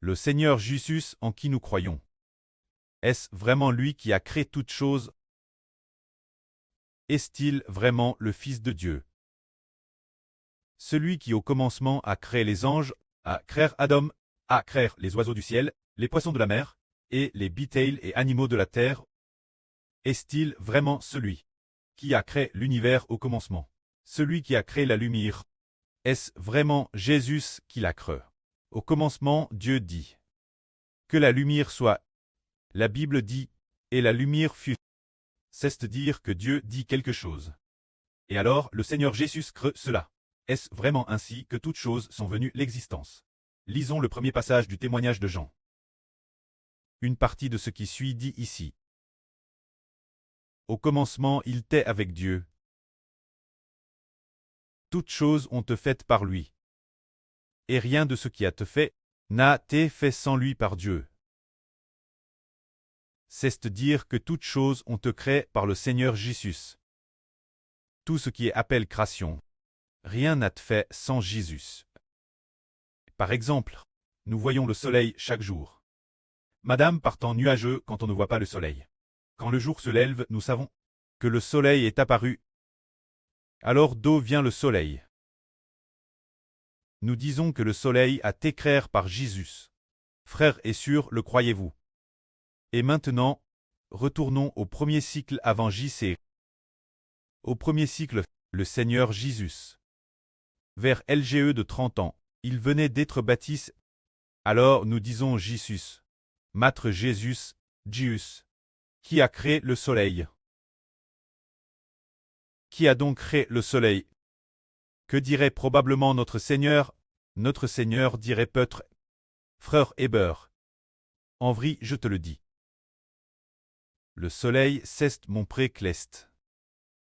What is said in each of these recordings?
Le Seigneur Jésus en qui nous croyons. Est-ce vraiment lui qui a créé toutes choses? Est-il vraiment le Fils de Dieu? Celui qui au commencement a créé les anges, a créé Adam, a créé les oiseaux du ciel, les poissons de la mer, et les bitails et animaux de la terre. Est-il vraiment celui qui a créé l'univers au commencement? Celui qui a créé la lumière? Est-ce vraiment Jésus qui l'a créé? Au commencement, Dieu dit que la lumière soit. La Bible dit, et la lumière fut. C'est dire que Dieu dit quelque chose. Et alors, le Seigneur Jésus crée cela. Est-ce vraiment ainsi que toutes choses sont venues l'existence? Lisons le premier passage du témoignage de Jean. Une partie de ce qui suit dit ici. Au commencement, il était avec Dieu. Toutes choses ont été faites par lui. Et rien de ce qui a été fait n'a été fait sans lui par Dieu. C'est dire que toutes choses ont été créées par le Seigneur Jésus. Tout ce qui est appelé création. Rien n'a été fait sans Jésus. Par exemple, nous voyons le soleil chaque jour. Madame partant nuageux quand on ne voit pas le soleil. Quand le jour se lève, nous savons que le soleil est apparu. Alors d'où vient le soleil? Nous disons que le soleil a été créé par Jésus. Frères et sœurs, le croyez-vous? Et maintenant, retournons au premier cycle avant JC. Au premier cycle, le Seigneur Jésus. Vers LGE de 30 ans, il venait d'être baptisé. Alors nous disons Jésus. Maître Jésus, Jésus. Qui a créé le soleil? Qui a donc créé le soleil? Que dirait probablement notre Seigneur? Notre Seigneur dirait peut-être, frère Héber. En vrai, je te le dis. Le soleil, c'est mon précleste.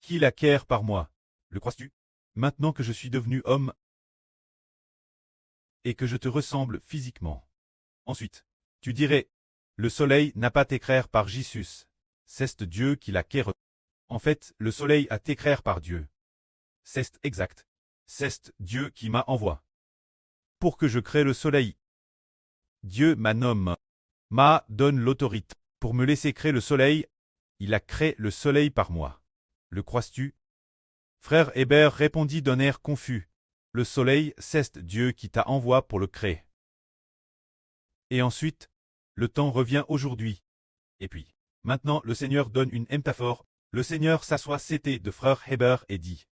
Qui l'acquiert par moi? Le crois-tu? Maintenant que je suis devenu homme et que je te ressemble physiquement. Ensuite, tu dirais, le soleil n'a pas été créé par Jésus. C'est Dieu qui l'acquiert. En fait, le soleil a été créé par Dieu. C'est exact. C'est Dieu qui m'a envoyé. Pour que je crée le soleil. Dieu m'a nommé. M'a donne l'autorité. Pour me laisser créer le soleil, il a créé le soleil par moi. Le crois-tu? Frère Hébert répondit d'un air confus. Le soleil, c'est Dieu qui t'a envoyé pour le créer. Et ensuite, le temps revient aujourd'hui. Et puis, maintenant le Seigneur donne une métaphore. Le Seigneur s'assoit c'était de frère Hébert et dit,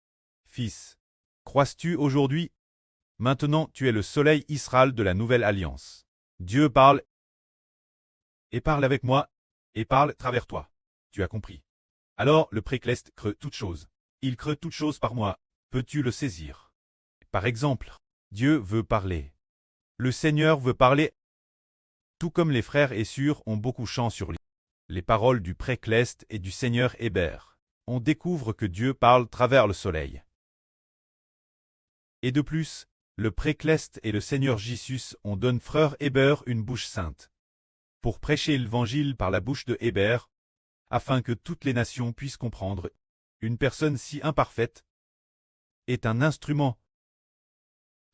Fils, crois-tu aujourd'hui? Maintenant tu es le soleil Israël de la nouvelle alliance. Dieu parle et parle avec moi, et parle travers toi. Tu as compris. Alors le précleste crée toute chose. Il crée toute chose par moi. Peux-tu le saisir? Par exemple, Dieu veut parler. Le Seigneur veut parler. Tout comme les frères et sœurs ont beaucoup chant sur lui. Les paroles du précleste et du Seigneur Hébert. On découvre que Dieu parle travers le soleil. Et de plus, le précleste et le Seigneur Jésus ont donné frère Hébert une bouche sainte. Pour prêcher l'évangile par la bouche de Hébert, afin que toutes les nations puissent comprendre, une personne si imparfaite est un instrument.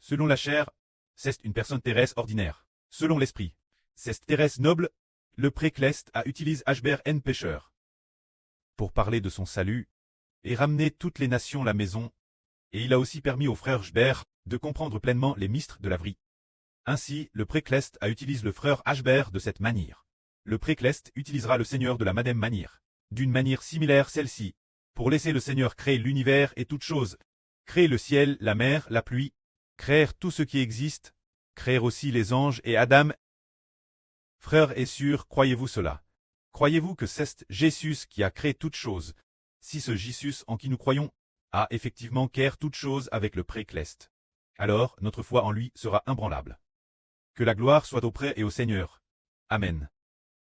Selon la chair, c'est une personne terrestre ordinaire. Selon l'esprit, c'est terrestre noble. Le précleste a utilisé Hbert N pécheur pour parler de son salut et ramener toutes les nations à la maison, et il a aussi permis au frère Hbert de comprendre pleinement les mystères de la vie. Ainsi, le précleste a utilisé le frère Hbert de cette manière. Le précleste utilisera le Seigneur de la même manière, d'une manière similaire celle-ci, pour laisser le Seigneur créer l'univers et toutes choses, créer le ciel, la mer, la pluie, créer tout ce qui existe, créer aussi les anges et Adam. Frères et sœurs, croyez-vous cela? Croyez-vous que c'est Jésus qui a créé toutes choses? Si ce Jésus en qui nous croyons a effectivement créé toutes choses avec le précleste, alors notre foi en lui sera imbranlable. Que la gloire soit auprès et au Seigneur. Amen.